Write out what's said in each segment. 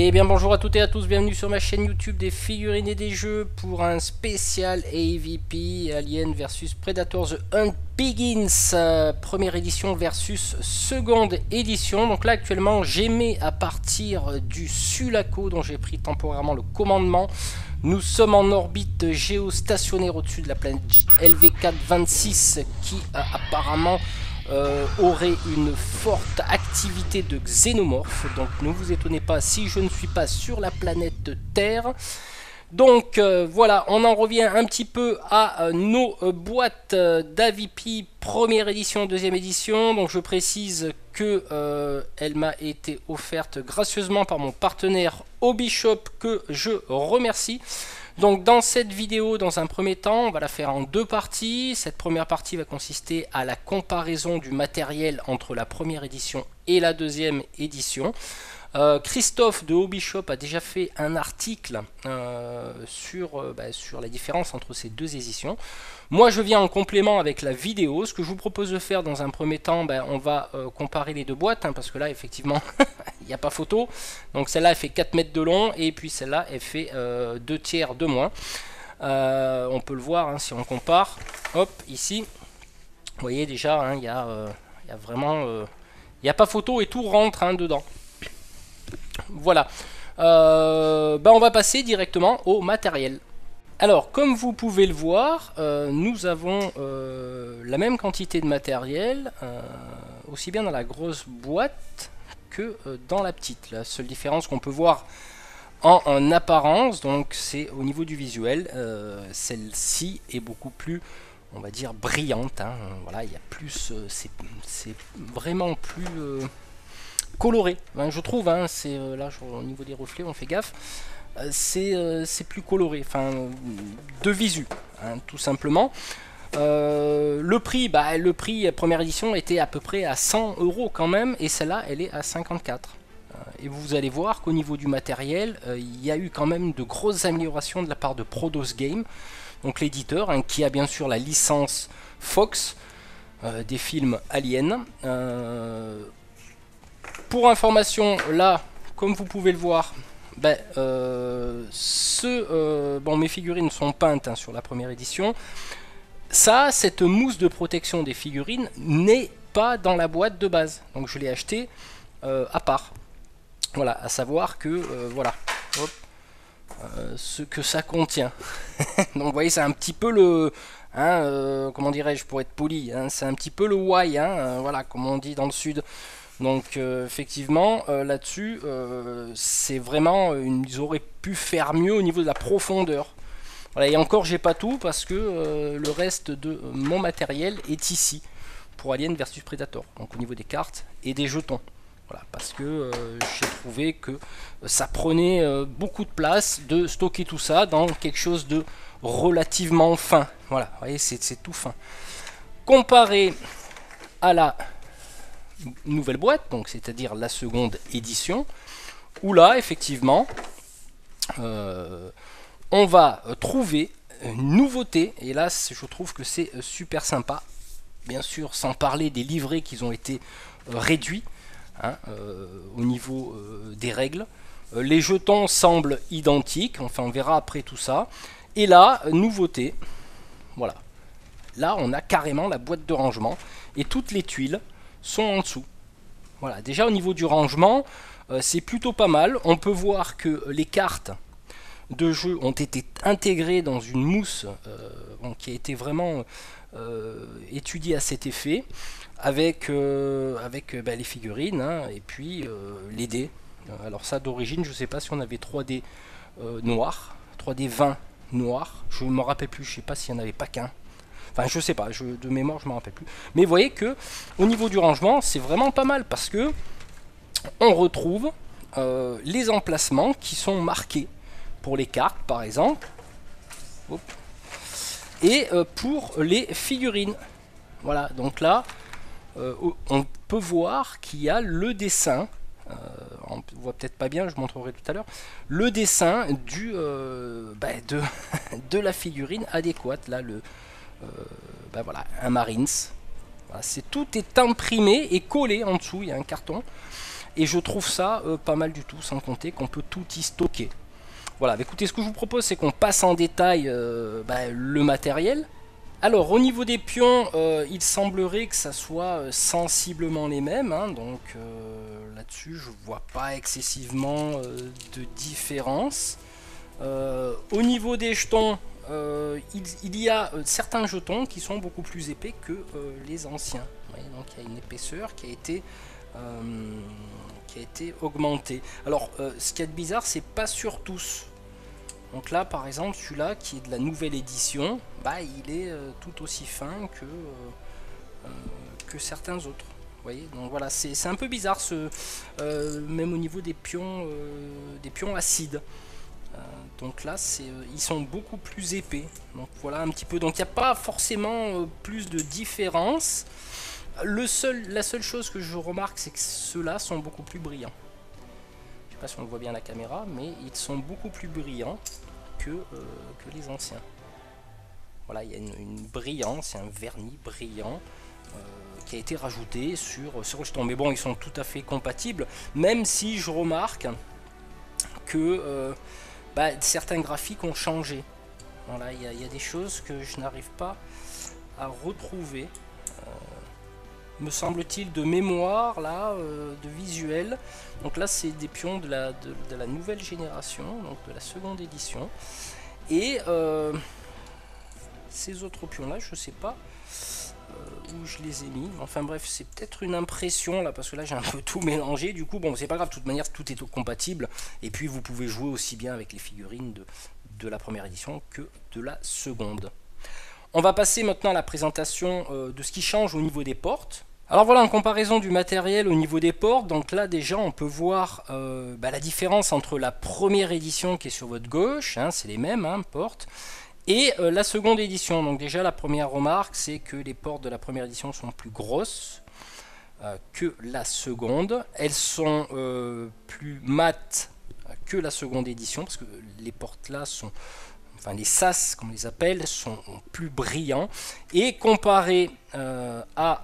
Et bien bonjour à toutes et à tous, bienvenue sur ma chaîne YouTube des figurines et des jeux pour un spécial AVP Alien vs Predator The Hunt Begins, première édition versus seconde édition. Donc là actuellement j'émets à partir du Sulaco dont j'ai pris temporairement le commandement. Nous sommes en orbite géostationnaire au-dessus de la planète LV426 qui apparemment aurait une forte activité de xénomorphes. Donc ne vous étonnez pas si je ne suis pas sur la planète Terre. Donc voilà, on en revient un petit peu à nos boîtes d'AVP première édition, deuxième édition. Donc je précise que elle m'a été offerte gracieusement par mon partenaire Hobbyshop que je remercie. Donc dans cette vidéo, dans un premier temps, on va la faire en deux parties. Cette première partie va consister à la comparaison du matériel entre la première édition et la deuxième édition. Christophe de Hobbyshop a déjà fait un article sur la différence entre ces deux éditions. Moi je viens en complément avec la vidéo. Ce que je vous propose de faire dans un premier temps, on va comparer les deux boîtes, parce que là effectivement il n'y a pas photo. Donc celle-là elle fait 4 mètres de long et puis celle-là elle fait 2 tiers de moins. On peut le voir si on compare. Hop, ici, vous voyez déjà, il y a vraiment... il n'y a pas photo et tout rentre dedans. Voilà. On va passer directement au matériel. Alors, comme vous pouvez le voir, nous avons la même quantité de matériel, aussi bien dans la grosse boîte que dans la petite. La seule différence qu'on peut voir en apparence, donc c'est au niveau du visuel, celle-ci est beaucoup plus, on va dire, brillante. Voilà, il y a plus, c'est vraiment plus coloré, je trouve. C'est là au niveau des reflets, on fait gaffe. C'est plus coloré, de visu, tout simplement. Le prix, première édition était à peu près à 100 € quand même, et celle-là, elle est à 54. Et vous allez voir qu'au niveau du matériel, il y a eu quand même de grosses améliorations de la part de Prodos Game, donc l'éditeur, qui a bien sûr la licence Fox des films Alien. Pour information, là, comme vous pouvez le voir, mes figurines sont peintes sur la première édition. Ça, cette mousse de protection des figurines n'est pas dans la boîte de base. Donc je l'ai acheté à part. Voilà, à savoir que voilà, hop, ce que ça contient. Donc vous voyez, c'est un petit peu le, comment dirais-je pour être poli, c'est un petit peu le why, voilà, comme on dit dans le sud. Donc effectivement, là-dessus, c'est vraiment, ils auraient pu faire mieux au niveau de la profondeur. Voilà, et encore, j'ai pas tout parce que le reste de mon matériel est ici pour Alien versus Predator. Donc au niveau des cartes et des jetons. Voilà, parce que j'ai trouvé que ça prenait beaucoup de place de stocker tout ça dans quelque chose de relativement fin. Voilà, vous voyez, c'est tout fin. Comparé à la nouvelle boîte, donc c'est-à-dire la seconde édition, où là, effectivement, on va trouver une nouveauté, et là, je trouve que c'est super sympa. Bien sûr, sans parler des livrets qui ont été réduits au niveau des règles. Les jetons semblent identiques, enfin on verra après tout ça. Et là, nouveauté, voilà. Là, on a carrément la boîte de rangement et toutes les tuiles sont en dessous. Voilà, déjà au niveau du rangement, c'est plutôt pas mal. On peut voir que les cartes de jeu ont été intégrées dans une mousse qui a été vraiment étudiée à cet effet, avec les figurines et puis les dés. Alors ça d'origine, je sais pas si on avait 3D noir, 3D 20 noir, je ne me rappelle plus, je sais pas s'il n'y en avait pas qu'un. Enfin, je sais pas, de mémoire, je ne me rappelle plus. Mais vous voyez que au niveau du rangement, c'est vraiment pas mal parce que on retrouve les emplacements qui sont marqués pour les cartes, par exemple, hop, et pour les figurines. Voilà, donc là, on peut voir qu'il y a le dessin. On ne voit peut-être pas bien, je montrerai tout à l'heure, le dessin de la figurine adéquate. Là, voilà, un Marines. Voilà, tout est imprimé et collé en dessous, il y a un carton. et je trouve ça pas mal du tout, sans compter qu'on peut tout y stocker. Voilà, bah, écoutez, ce que je vous propose, c'est qu'on passe en détail le matériel. Alors, au niveau des pions, il semblerait que ça soit sensiblement les mêmes, hein, donc là-dessus, je vois pas excessivement de différence. Au niveau des jetons, il y a certains jetons qui sont beaucoup plus épais que les anciens. Vous voyez, donc il y a une épaisseur qui a été augmentée. Alors, ce qui est bizarre, c'est pas sur tous. Donc là, par exemple, celui-là qui est de la nouvelle édition, bah, il est tout aussi fin que certains autres. Vous voyez, donc voilà, c'est un peu bizarre, même au niveau des pions acides. Donc là, ils sont beaucoup plus épais. Donc voilà un petit peu. Donc il n'y a pas forcément plus de différence. La seule chose que je remarque, c'est que ceux-là sont beaucoup plus brillants. Je sais pas si on le voit bien à la caméra, mais ils sont beaucoup plus brillants que les anciens. Voilà, il y a une brillance, un vernis brillant qui a été rajouté sur le jeton. Mais bon, ils sont tout à fait compatibles, même si je remarque que certains graphiques ont changé. Voilà, il y a des choses que je n'arrive pas à retrouver. Me semble-t-il, de mémoire, là, de visuel. Donc là, c'est des pions de la nouvelle génération, donc de la seconde édition. Et ces autres pions-là, je ne sais pas où je les ai mis. Enfin bref, c'est peut-être une impression, là, parce que là, j'ai un peu tout mélangé. Du coup, bon, c'est pas grave, de toute manière, tout est compatible. Et puis, vous pouvez jouer aussi bien avec les figurines de la première édition que de la seconde. On va passer maintenant à la présentation de ce qui change au niveau des portes. Alors voilà, en comparaison du matériel au niveau des portes, donc là déjà on peut voir la différence entre la première édition qui est sur votre gauche, hein, c'est les mêmes portes, et la seconde édition. Donc déjà la première remarque, c'est que les portes de la première édition sont plus grosses que la seconde. Elles sont plus mates que la seconde édition, parce que les portes là sont... Enfin, les sas, comme on les appelle, sont plus brillants. Et comparé à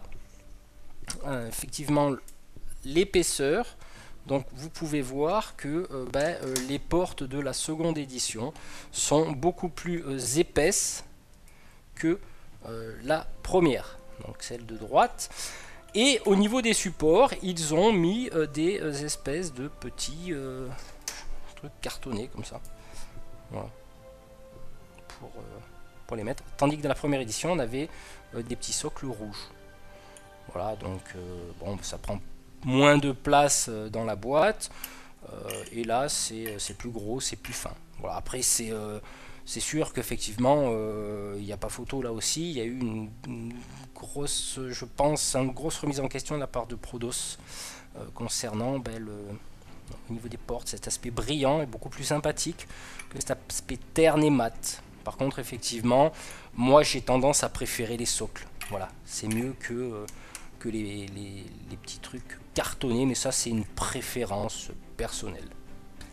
effectivement l'épaisseur, donc vous pouvez voir que les portes de la seconde édition sont beaucoup plus épaisses que la première, donc celle de droite. Et au niveau des supports, ils ont mis des espèces de petits trucs cartonnés comme ça. Voilà. Pour les mettre, tandis que dans la première édition on avait des petits socles rouges. Voilà, donc bon, ça prend moins de place dans la boîte, et là c'est plus gros, c'est plus fin. Voilà, après c'est sûr qu'effectivement il n'y a pas photo là aussi, il y a eu une grosse, je pense, une grosse remise en question de la part de Prodos concernant au niveau des portes, cet aspect brillant est beaucoup plus sympathique que cet aspect terne et mat. Par contre, effectivement, moi j'ai tendance à préférer les socles. Voilà, c'est mieux que les petits trucs cartonnés, mais ça c'est une préférence personnelle.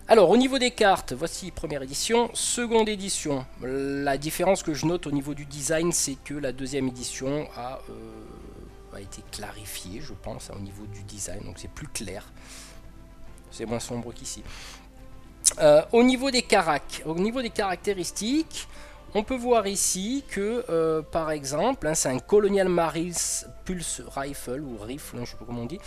Alors au niveau des cartes, voici première édition, seconde édition. La différence que je note au niveau du design, c'est que la deuxième édition a été clarifiée, je pense, au niveau du design, donc c'est plus clair. C'est moins sombre qu'ici. Au niveau des caractéristiques, on peut voir ici que, par exemple, c'est un Colonial Marines Pulse Rifle, ou Rifle, je ne sais pas comment on dit.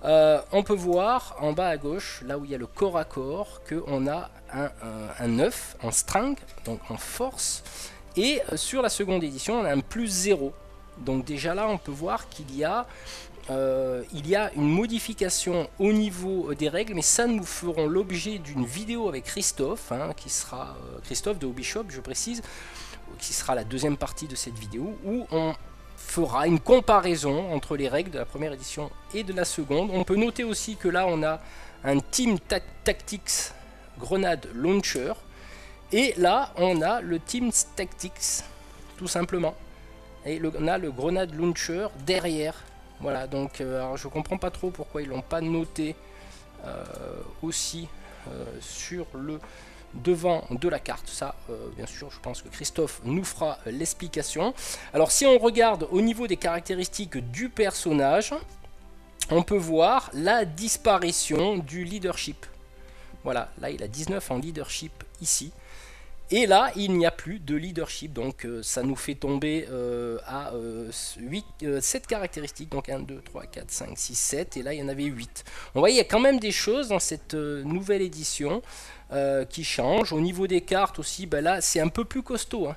On peut voir en bas à gauche, là où il y a le corps à corps, qu'on a un 9 en strength, donc en force. Et sur la seconde édition, on a un plus 0. Donc déjà là, on peut voir qu'il y a une modification au niveau des règles, mais ça nous ferons l'objet d'une vidéo avec Christophe, qui sera Christophe de Hobbyshop, je précise, qui sera la deuxième partie de cette vidéo, où on fera une comparaison entre les règles de la première édition et de la seconde. On peut noter aussi que là on a un Team Tactics Grenade Launcher, et là on a le Team Tactics tout simplement, et on a le Grenade Launcher derrière. Voilà, donc alors je comprends pas trop pourquoi ils l'ont pas noté aussi sur le devant de la carte. Ça, bien sûr, je pense que Christophe nous fera l'explication. Alors si on regarde au niveau des caractéristiques du personnage, on peut voir la disparition du leadership. Voilà, là il a 19 en leadership ici. Et là, il n'y a plus de leadership, donc ça nous fait tomber à 7 caractéristiques, donc 1, 2, 3, 4, 5, 6, 7, et là il y en avait 8. On voit, il y a quand même des choses dans cette nouvelle édition qui changent. Au niveau des cartes aussi, ben là c'est un peu plus costaud. Hein.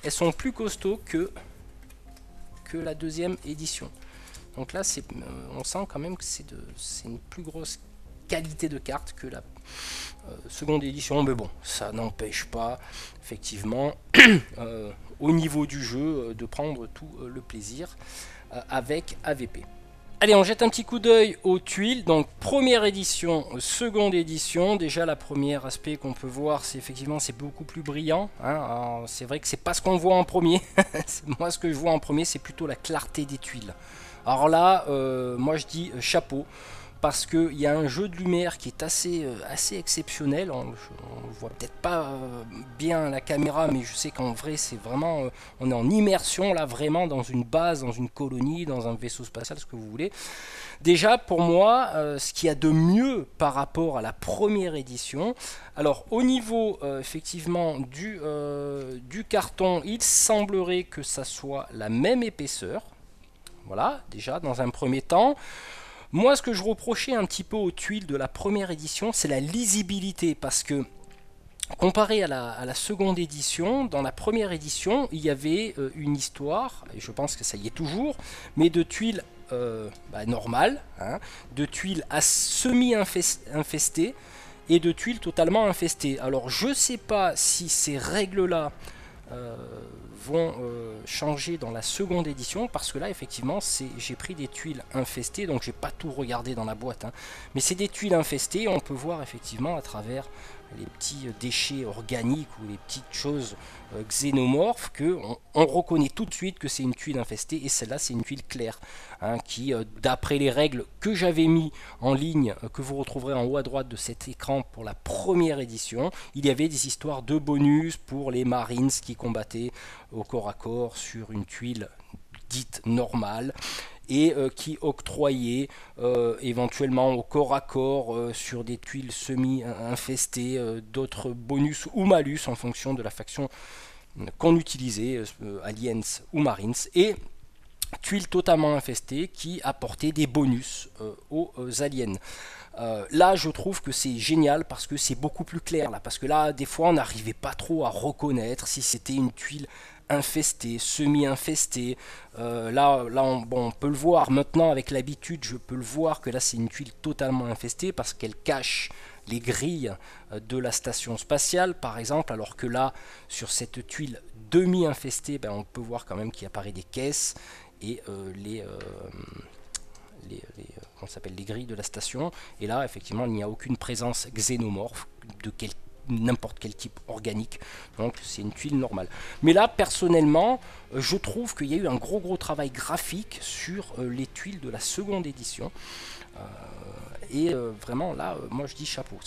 Elles sont plus costauds que la deuxième édition. Donc là, on sent quand même que c'est une plus grosse qualité de cartes que la seconde édition, mais bon, ça n'empêche pas effectivement au niveau du jeu de prendre tout le plaisir avec AVP. Allez, on jette un petit coup d'œil aux tuiles. Donc première édition, seconde édition. Déjà la première aspect qu'on peut voir, c'est effectivement c'est beaucoup plus brillant. Hein. C'est vrai que c'est pas ce qu'on voit en premier. Moi, ce que je vois en premier, c'est plutôt la clarté des tuiles. Alors là, moi je dis chapeau. Parce qu'il y a un jeu de lumière qui est assez exceptionnel. On ne voit peut-être pas bien à la caméra, mais je sais qu'en vrai, c'est vraiment... on est en immersion, là, vraiment, dans une base, dans une colonie, dans un vaisseau spatial, ce que vous voulez. Déjà, pour moi, ce qu'il y a de mieux par rapport à la première édition... Alors, au niveau, effectivement, du carton, il semblerait que ça soit la même épaisseur. Voilà, déjà, dans un premier temps... Moi, ce que je reprochais un petit peu aux tuiles de la première édition, c'est la lisibilité, parce que comparé à la seconde édition, dans la première édition, il y avait une histoire, et je pense que ça y est toujours, mais de tuiles normales, hein, de tuiles à semi-infestées, et de tuiles totalement infestées. Alors, je ne sais pas si ces règles-là vont changer dans la seconde édition, parce que là effectivement j'ai pris des tuiles infestées, donc j'ai pas tout regardé dans la boîte, hein, mais c'est des tuiles infestées. On peut voir effectivement à travers les petits déchets organiques ou les petites choses xénomorphes que on reconnaît tout de suite que c'est une tuile infestée, et celle-là c'est une tuile claire, hein, qui d'après les règles que j'avais mis en ligne, que vous retrouverez en haut à droite de cet écran pour la première édition, il y avait des histoires de bonus pour les Marines qui combattaient au corps à corps sur une tuile dite normale, et qui octroyait éventuellement au corps à corps sur des tuiles semi-infestées d'autres bonus ou malus en fonction de la faction qu'on utilisait, Aliens ou Marines, et tuiles totalement infestées qui apportaient des bonus aux aliens. Là je trouve que c'est génial parce que c'est beaucoup plus clair là, parce que là des fois on n'arrivait pas trop à reconnaître si c'était une tuile infestée, semi-infestée. Là on peut le voir maintenant avec l'habitude, je peux le voir que là c'est une tuile totalement infestée parce qu'elle cache les grilles de la station spatiale par exemple, alors que là sur cette tuile demi-infestée, on peut voir quand même qu'il apparaît des caisses et les grilles de la station, et là effectivement il n'y a aucune présence xénomorphe de n'importe quel type organique, donc c'est une tuile normale. Mais là personnellement je trouve qu'il y a eu un gros travail graphique sur les tuiles de la seconde édition, et vraiment là moi je dis chapeau.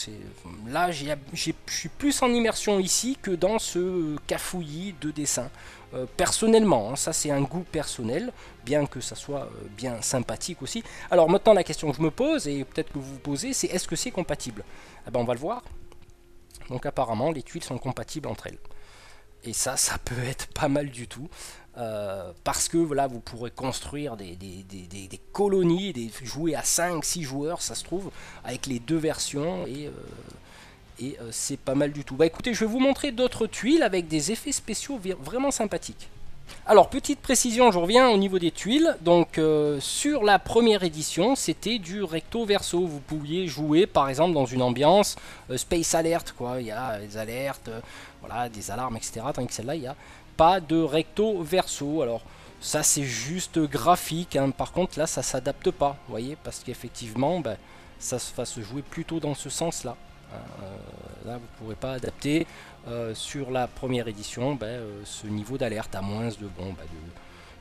Là je suis plus en immersion ici que dans ce cafouillis de dessin. Personnellement, hein, ça c'est un goût personnel, bien que ça soit bien sympathique aussi. Alors maintenant la question que je me pose, et peut-être que vous vous posez, c'est est-ce que c'est compatible? On va le voir. Donc apparemment les tuiles sont compatibles entre elles. Et ça peut être pas mal du tout. Parce que voilà, vous pourrez construire des colonies, jouer à 5-6 joueurs, ça se trouve, avec les deux versions, et c'est pas mal du tout. Écoutez, je vais vous montrer d'autres tuiles avec des effets spéciaux vraiment sympathiques. Alors, petite précision, je reviens au niveau des tuiles. Donc, sur la première édition, c'était du recto verso. Vous pouviez jouer, par exemple, dans une ambiance Space Alert, quoi. Il y a des alertes, voilà, des alarmes, etc. Tandis que celle-là, il n'y a pas de recto verso. Alors, ça, c'est juste graphique, hein. Par contre, là, ça s'adapte pas, vous voyez, parce qu'effectivement, ça va se jouer plutôt dans ce sens-là. Là, vous ne pourrez pas adapter sur la première édition ce niveau d'alerte, à moins de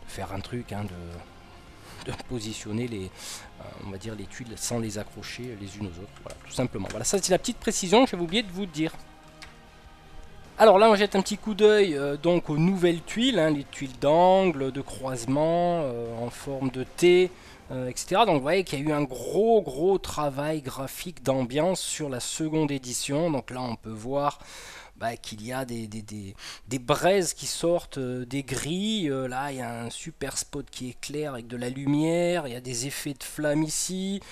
faire un truc, hein, de positionner on va dire les tuiles sans les accrocher les unes aux autres. Voilà, tout simplement. Voilà, ça c'est la petite précision, j'avais oublié de vous dire. Alors là on jette un petit coup d'œil donc aux nouvelles tuiles, hein, les tuiles d'angle, de croisement, en forme de T, etc. Donc vous voyez qu'il y a eu un gros travail graphique d'ambiance sur la seconde édition. Donc là on peut voir qu'il y a des braises qui sortent des grilles. Là, il y a un super spot qui est clair avec de la lumière. Il y a des effets de flammes ici.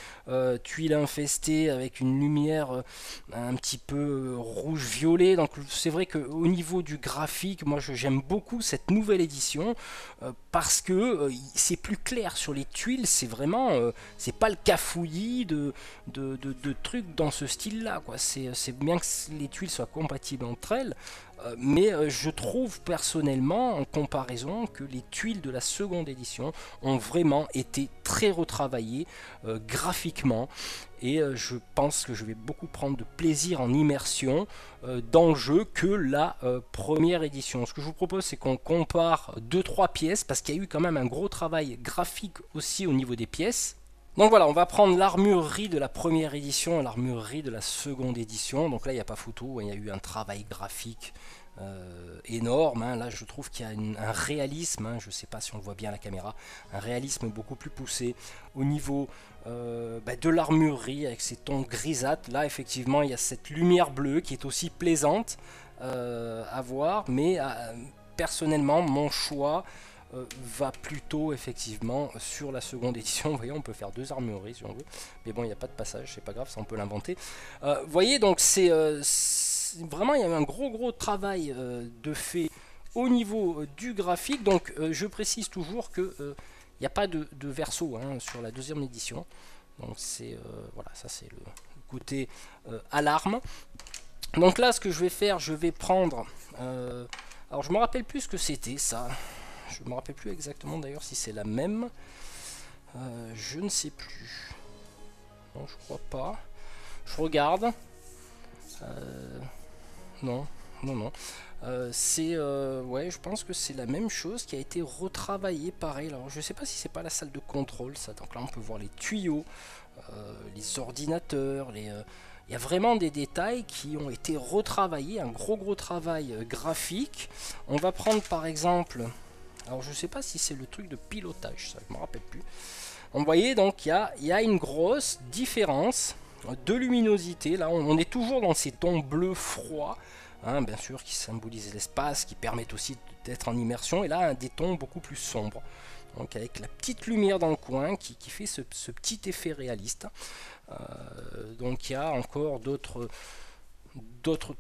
Tuiles infestées avec une lumière un petit peu rouge-violet. Donc c'est vrai qu'au niveau du graphique, moi j'aime beaucoup cette nouvelle édition parce que c'est plus clair sur les tuiles. C'est vraiment, c'est pas le cafouillis de trucs dans ce style-là. C'est bien que les tuiles soient compatibles entre elles, mais je trouve personnellement en comparaison que les tuiles de la seconde édition ont vraiment été très retravaillées graphiquement, et je pense que je vais beaucoup prendre de plaisir en immersion dans le jeu que la première édition. Ce que je vous propose, c'est qu'on compare 2-3 pièces, parce qu'il y a eu quand même un gros travail graphique aussi au niveau des pièces. Donc voilà, on va prendre l'armurerie de la première édition et l'armurerie de la seconde édition. Donc là, il n'y a pas photo, il y a eu un travail graphique énorme. Là, je trouve qu'il y a un réalisme, je ne sais pas si on le voit bien à la caméra, un réalisme beaucoup plus poussé au niveau de l'armurerie avec ces tons grisâtres. Là, effectivement, il y a cette lumière bleue qui est aussi plaisante à voir, mais personnellement, mon choix va plutôt effectivement sur la seconde édition. Vous voyez, on peut faire 2 armureries si on veut, mais bon, il n'y a pas de passage, c'est pas grave, ça on peut l'inventer. Vous voyez, donc c'est vraiment, il y a eu un gros travail de fait au niveau du graphique. Donc je précise toujours que il n'y a pas de verso sur la deuxième édition. Donc c'est voilà, ça c'est le côté alarme. Donc là, ce que je vais faire, je vais prendre alors je me rappelle plus ce que c'était ça. Je ne me rappelle plus exactement d'ailleurs si c'est la même. Je ne sais plus. Non, je crois pas. Je regarde. Non. C'est ouais, je pense que c'est la même chose qui a été retravaillée pareil. Alors je sais pas si c'est pas la salle de contrôle ça. Donc là on peut voir les tuyaux, les ordinateurs, il y a vraiment des détails qui ont été retravaillés, un gros travail graphique. On va prendre par exemple, alors je sais pas si c'est le truc de pilotage, ça je me rappelle plus. Vous voyez, donc il y a une grosse différence de luminosité. Là on est toujours dans ces tons bleus froids, bien sûr, qui symbolisent l'espace, qui permettent aussi d'être en immersion. Et là des tons beaucoup plus sombres, donc avec la petite lumière dans le coin qui fait ce petit effet réaliste. Donc il y a encore d'autres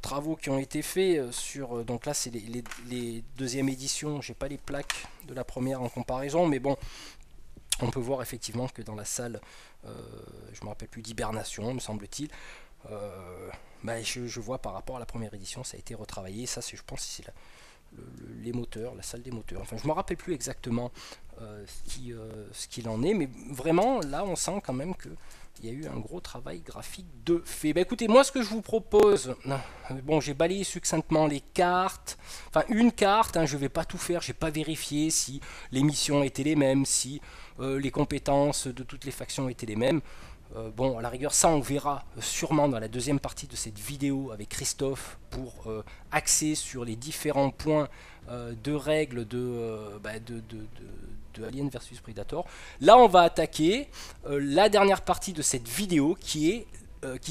travaux qui ont été faits sur, donc là c'est les deuxième éditions. J'ai pas les plaques de la première en comparaison, mais bon, on peut voir effectivement que dans la salle, je me rappelle plus, d'hibernation me semble-t-il, je vois par rapport à la première édition ça a été retravaillé. Ça c'est, je pense, c'est les moteurs, la salle des moteurs. Enfin, je me rappelle plus exactement ce qu'il en est, mais vraiment là on sent quand même que il y a eu un gros travail graphique de fait. Écoutez, moi ce que je vous propose, bon, j'ai balayé succinctement les cartes, enfin une carte, je vais pas tout faire, j'ai pas vérifié si les missions étaient les mêmes, si les compétences de toutes les factions étaient les mêmes. Bon, à la rigueur, ça on verra sûrement dans la deuxième partie de cette vidéo avec Christophe pour axer sur les différents points de règles de Alien versus Predator. Là, on va attaquer la dernière partie de cette vidéo qui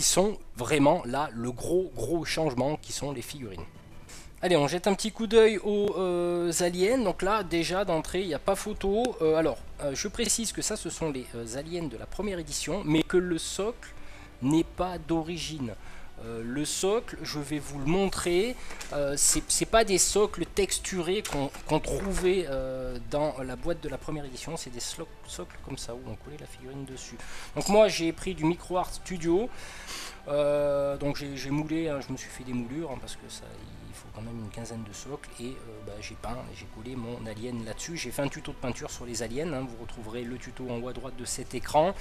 sont vraiment là le gros changement qui sont les figurines. Allez, on jette un petit coup d'œil aux aliens. Donc là, déjà d'entrée, il n'y a pas photo. Je précise que ça, ce sont les aliens de la première édition, mais que le socle n'est pas d'origine. Le socle, je vais vous le montrer, c'est pas des socles texturés qu'on trouvait dans la boîte de la première édition, c'est des socles comme ça où on collait la figurine dessus. Donc moi j'ai pris du Micro Art Studio, donc j'ai moulé, je me suis fait des moulures parce que ça, il faut quand même une quinzaine de socles, et j'ai peint et j'ai collé mon alien là-dessus. J'ai fait un tuto de peinture sur les aliens, vous retrouverez le tuto en haut à droite de cet écran.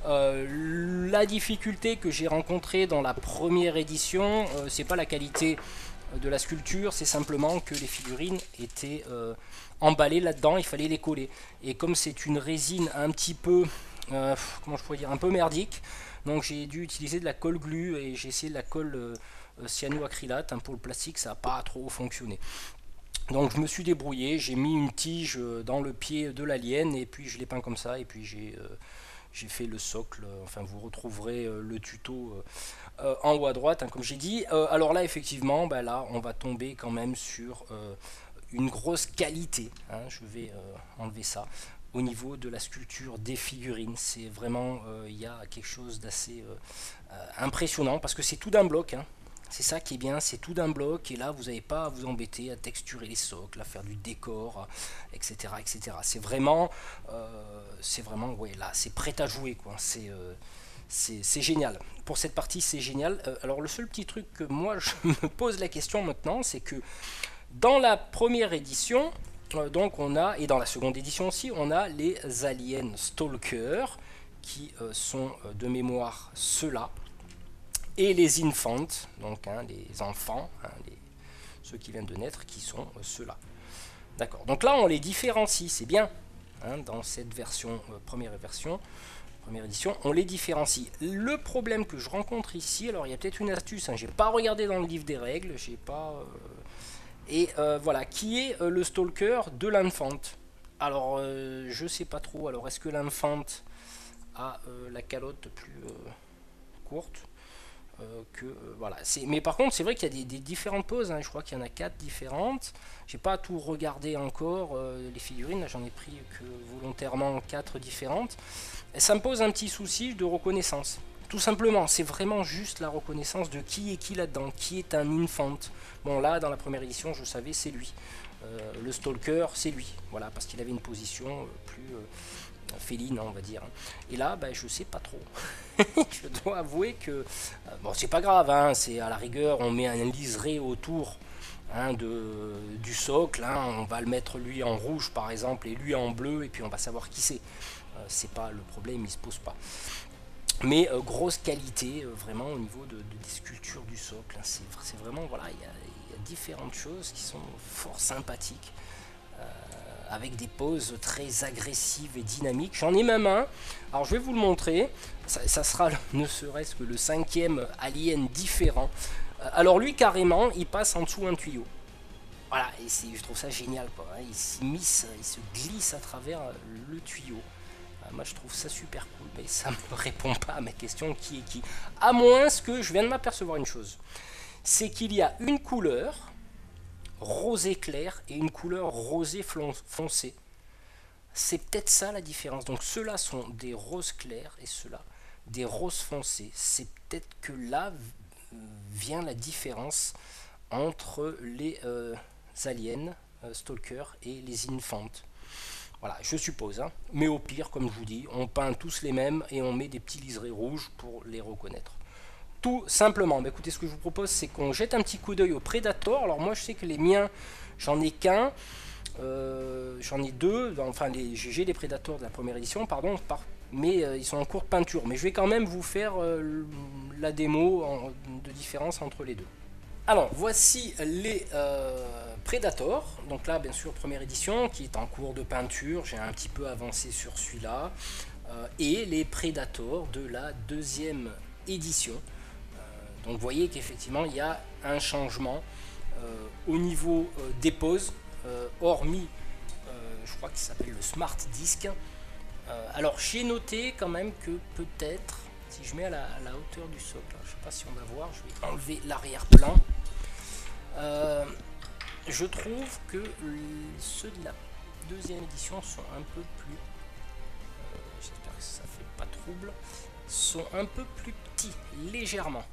La difficulté que j'ai rencontrée dans la première édition, c'est pas la qualité de la sculpture, c'est simplement que les figurines étaient emballées là-dedans, il fallait les coller. Et comme c'est une résine un petit peu, comment je pourrais dire, un peu merdique, donc j'ai dû utiliser de la colle glue et j'ai essayé de la colle cyanoacrylate pour le plastique, ça n'a pas trop fonctionné. Donc je me suis débrouillé, j'ai mis une tige dans le pied de l'alien et puis je l'ai peint comme ça et puis j'ai fait le socle. Enfin, vous retrouverez le tuto en haut à droite, hein, comme j'ai dit. Alors là, effectivement, bah là, on va tomber quand même sur une grosse qualité, hein. Je vais enlever ça. Au niveau de la sculpture des figurines, c'est vraiment, il y a quelque chose d'assez impressionnant parce que c'est tout d'un bloc, hein. C'est ça qui est bien, c'est tout d'un bloc et là vous n'avez pas à vous embêter à texturer les socles, à faire du décor, etc. etc. C'est vraiment, ouais, là, c'est prêt à jouer, quoi. C'est génial. Pour cette partie, c'est génial. Alors le seul petit truc que moi je me pose la question maintenant, c'est que dans la première édition, donc on a, et dans la seconde édition aussi, on a les aliens Stalker, qui sont de mémoire ceux-là, et les infants, donc hein, les enfants, hein, ceux qui viennent de naître, qui sont ceux-là. D'accord, donc là on les différencie, c'est bien, hein, dans cette version, première édition, on les différencie. Le problème que je rencontre ici, alors il y a peut-être une astuce, hein, j'ai pas regardé dans le livre des règles, j'ai pas... et voilà, qui est le stalker de l'enfant. Alors je sais pas trop, alors est-ce que l'enfant a la calotte plus courte voilà. Mais par contre, c'est vrai qu'il y a des différentes poses, hein. Je crois qu'il y en a 4 différentes. J'ai pas tout regardé encore, les figurines, j'en ai pris que volontairement 4 différentes. Et ça me pose un petit souci de reconnaissance. Tout simplement, c'est vraiment juste la reconnaissance de qui est qui là-dedans, qui est un infant. Bon là, dans la première édition, je savais, c'est lui. Le stalker, c'est lui. Voilà, parce qu'il avait une position plus féline, on va dire. Et là, ben, je sais pas trop. Je dois avouer que bon, c'est pas grave, hein, c'est à la rigueur, on met un liseré autour, hein, du socle, hein, on va le mettre lui en rouge par exemple et lui en bleu et puis on va savoir qui c'est. C'est pas le problème, il se pose pas. Mais grosse qualité vraiment au niveau des sculptures du socle, hein, c'est vraiment, voilà, il y a différentes choses qui sont fort sympathiques, avec des poses très agressives et dynamiques. J'en ai même un, alors je vais vous le montrer, ça sera ne serait-ce que le 5e alien différent. Alors lui carrément, il passe en dessous un tuyau. Voilà, et je trouve ça génial, quoi. Il s'immisce, il se glisse à travers le tuyau. Moi je trouve ça super cool, mais ça ne me répond pas à ma question qui est qui. À moins que je viens de m'apercevoir une chose, c'est qu'il y a une couleur rosé clair et une couleur rosé foncé. C'est peut-être ça la différence. Donc ceux-là sont des roses clairs et ceux-là des roses foncées. C'est peut-être que là vient la différence entre les aliens Stalker et les infants. Voilà, je suppose, hein. Mais au pire, comme je vous dis, on peint tous les mêmes et on met des petits liserés rouges pour les reconnaître. Tout simplement. Mais écoutez, ce que je vous propose, c'est qu'on jette un petit coup d'œil au Predator. Alors moi, je sais que les miens, j'en ai qu'un. J'en ai deux. Enfin, j'ai les Predators de la première édition, pardon. Mais ils sont en cours de peinture. Mais je vais quand même vous faire la démo de différence entre les deux. Alors, voici les Predators. Donc là, bien sûr, première édition qui est en cours de peinture. J'ai un petit peu avancé sur celui-là. Et les Predators de la deuxième édition. Donc vous voyez qu'effectivement il y a un changement au niveau des poses, hormis, je crois qu'il s'appelle le Smart Disc. Alors j'ai noté quand même que peut-être, si je mets à la hauteur du socle, je ne sais pas si on va voir, je vais enlever l'arrière-plan. Je trouve que ceux de la deuxième édition sont un peu plus, j'espère que ça ne fait pas trouble, sont un peu plus petits, légèrement.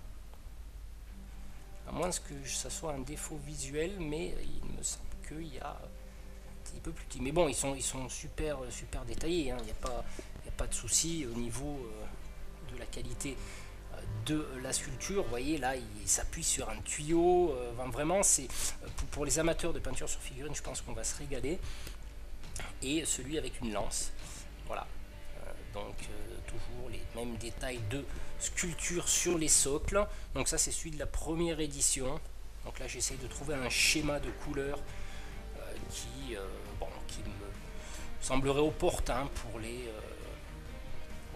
À moins que ça soit un défaut visuel, mais il me semble qu'il y a un peu plus petit. Mais bon, ils sont super détaillés, hein. Il n'y a pas de souci au niveau de la qualité de la sculpture. Vous voyez, là, il s'appuie sur un tuyau. Vraiment, c'est pour les amateurs de peinture sur figurine, je pense qu'on va se régaler. Et celui avec une lance. Voilà. Donc toujours les mêmes détails de sculpture sur les socles. Donc ça c'est celui de la première édition. Donc là j'essaye de trouver un schéma de couleur qui me semblerait opportun pour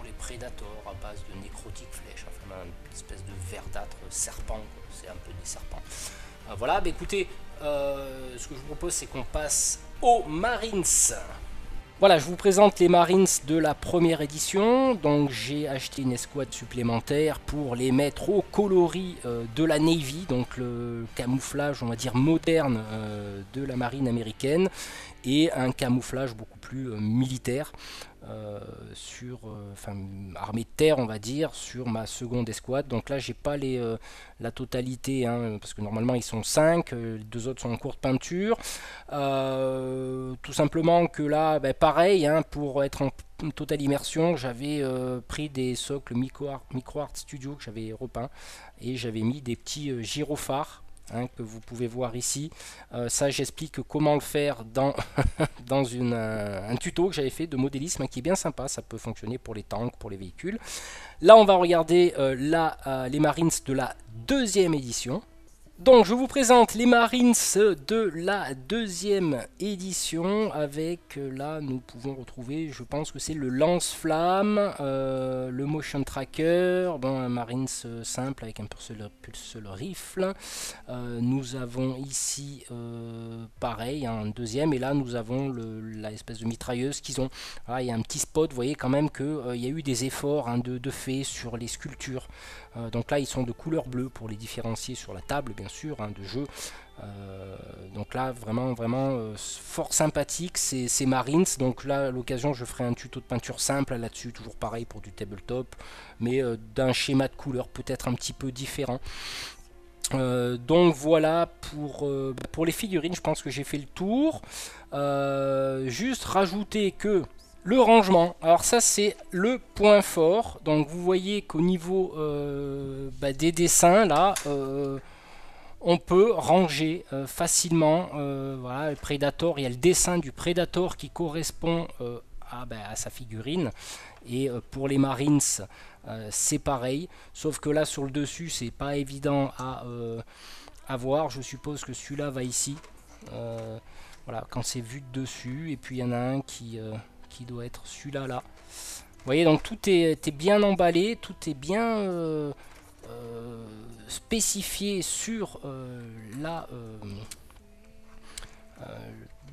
pour les prédators à base de nécrotique flèche, enfin une espèce de verdâtre serpent, c'est un peu des serpents. Voilà, bah écoutez, ce que je vous propose c'est qu'on passe aux Marines. Voilà, je vous présente les Marines de la première édition. Donc j'ai acheté une escouade supplémentaire pour les mettre au coloris de la Navy, donc le camouflage, on va dire, moderne de la marine américaine, et un camouflage beaucoup plus militaire sur armée de terre, on va dire, sur ma seconde escouade. Donc là j'ai pas la totalité, hein, parce que normalement ils sont 5, les 2 autres sont en courte peinture. Tout simplement que là, pareil, hein, pour être en totale immersion, j'avais pris des socles MicroArt Studio que j'avais repeint, et j'avais mis des petits gyrophares, hein, que vous pouvez voir ici. Ça, j'explique comment le faire dans, dans un tuto que j'avais fait de modélisme, hein, qui est bien sympa. Ça peut fonctionner pour les tanks, pour les véhicules. Là, on va regarder les Marines de la deuxième édition. Donc je vous présente les Marines de la deuxième édition avec, là nous pouvons retrouver, je pense que c'est le lance-flamme, le motion tracker, bon, un Marines simple avec un pulse rifle. Nous avons ici pareil, un deuxième, et là nous avons la espèce de mitrailleuse qu'ils ont. Voilà, il y a un petit spot, vous voyez quand même qu'il y a eu des efforts, hein, de fait sur les sculptures. Donc là ils sont de couleur bleue pour les différencier sur la table, bien sûr, hein, de jeu. Donc là vraiment fort sympathique ces Marines. Donc là à l'occasion je ferai un tuto de peinture simple là-dessus, toujours pareil pour du tabletop, mais d'un schéma de couleur peut-être un petit peu différent. Donc voilà pour les figurines, je pense que j'ai fait le tour. Juste rajouter que le rangement, alors ça c'est le point fort. Donc vous voyez qu'au niveau des dessins là, on peut ranger facilement. Voilà, le Predator, il y a le dessin du Predator qui correspond à sa figurine. Et pour les Marines, c'est pareil, sauf que là sur le dessus c'est pas évident à voir. Je suppose que celui-là va ici, voilà, quand c'est vu de dessus. Et puis il y en a un qui doit être celui-là là. Vous voyez, donc tout est bien emballé, tout est bien spécifié sur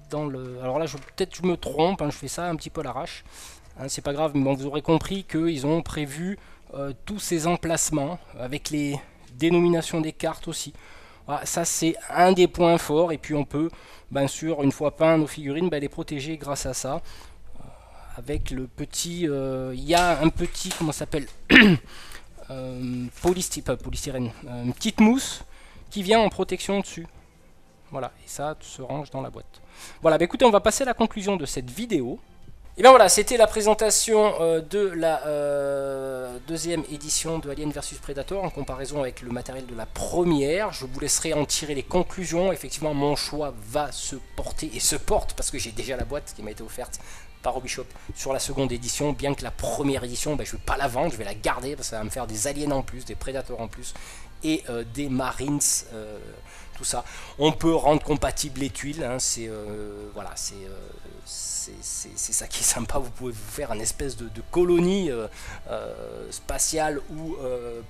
dans le. Alors là, peut-être je me trompe, hein, je fais ça un petit peu à l'arrache. Hein, c'est pas grave, mais bon, vous aurez compris qu'ils ont prévu tous ces emplacements avec les dénominations des cartes aussi. Voilà, ça c'est un des points forts. Et puis on peut, bien sûr, une fois peint nos figurines, les protéger grâce à ça. Avec le petit, il y a un petit, comment ça s'appelle, polystyrène, une petite mousse qui vient en protection dessus. Voilà, et ça se range dans la boîte. Voilà, écoutez, on va passer à la conclusion de cette vidéo. Et bien voilà, c'était la présentation de la deuxième édition de Alien vs Predator en comparaison avec le matériel de la première. Je vous laisserai en tirer les conclusions. Effectivement, mon choix va se porter, et se porte, parce que j'ai déjà la boîte qui m'a été offerte par Hobbyshop sur la seconde édition, bien que la première édition, je ne vais pas la vendre, je vais la garder, parce que ça va me faire des aliens en plus, des prédateurs en plus, et des Marines, tout ça. On peut rendre compatible les tuiles, hein, voilà, c'est ça qui est sympa. Vous pouvez vous faire une espèce de colonie spatiale ou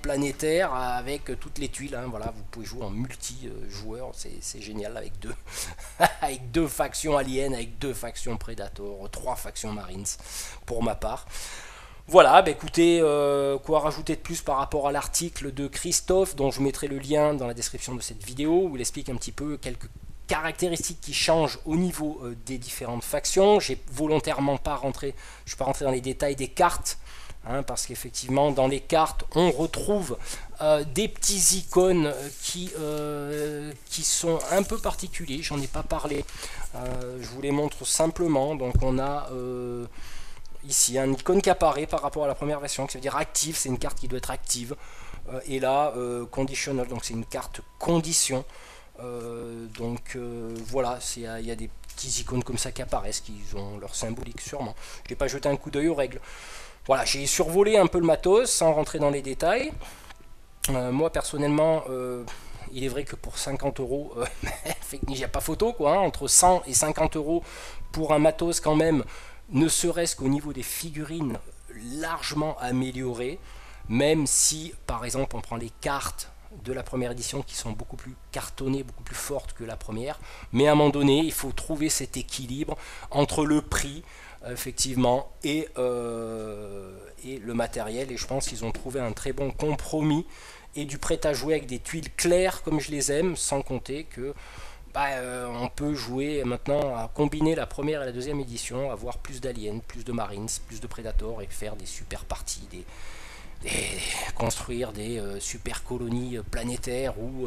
planétaire avec toutes les tuiles, hein, voilà. Vous pouvez jouer en multi-joueur, c'est génial, avec avec deux factions aliens, avec 2 factions Predator, 3 factions Marines pour ma part. Voilà, écoutez, quoi rajouter de plus par rapport à l'article de Christophe, dont je mettrai le lien dans la description de cette vidéo, où il explique un petit peu quelques caractéristiques qui changent au niveau des différentes factions. J'ai volontairement pas rentré, je suis pas rentré dans les détails des cartes, hein, parce qu'effectivement dans les cartes on retrouve des petits icônes qui sont un peu particuliers. J'en ai pas parlé, je vous les montre simplement. Donc on a ici un icône qui apparaît par rapport à la première version, qui veut dire active, c'est une carte qui doit être active, et là conditional, donc c'est une carte condition. Voilà, il y a des petits icônes comme ça qui apparaissent, qui ont leur symbolique sûrement. Je n'ai pas jeté un coup d'œil aux règles. Voilà, j'ai survolé un peu le matos sans rentrer dans les détails. Moi personnellement, il est vrai que pour 50 €, il n'y a pas photo, quoi, hein, entre 100 et 50 € pour un matos quand même, ne serait-ce qu'au niveau des figurines. largement amélioré, même si par exemple on prend les cartes de la première édition qui sont beaucoup plus cartonnées, beaucoup plus fortes que la première, mais à un moment donné il faut trouver cet équilibre entre le prix effectivement et le matériel, et je pense qu'ils ont trouvé un très bon compromis et du prêt à jouer avec des tuiles claires comme je les aime, sans compter que on peut jouer maintenant à combiner la première et la deuxième édition, avoir plus d'aliens, plus de marines, plus de prédateurs et faire des super parties, construire des super colonies planétaires ou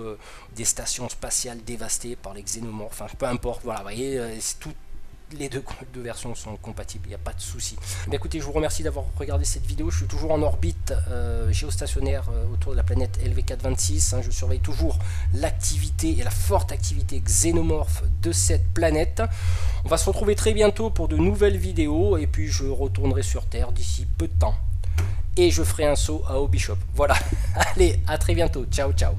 des stations spatiales dévastées par les xénomorphes, enfin peu importe, voilà, vous voyez, toutes les deux versions sont compatibles, il n'y a pas de souci. Écoutez, je vous remercie d'avoir regardé cette vidéo. Je suis toujours en orbite géostationnaire autour de la planète LV426, je surveille toujours l'activité et la forte activité xénomorphe de cette planète. On va se retrouver très bientôt pour de nouvelles vidéos, et puis je retournerai sur Terre d'ici peu de temps. Et je ferai un saut à Hobby Shop. Voilà, allez, à très bientôt, ciao ciao.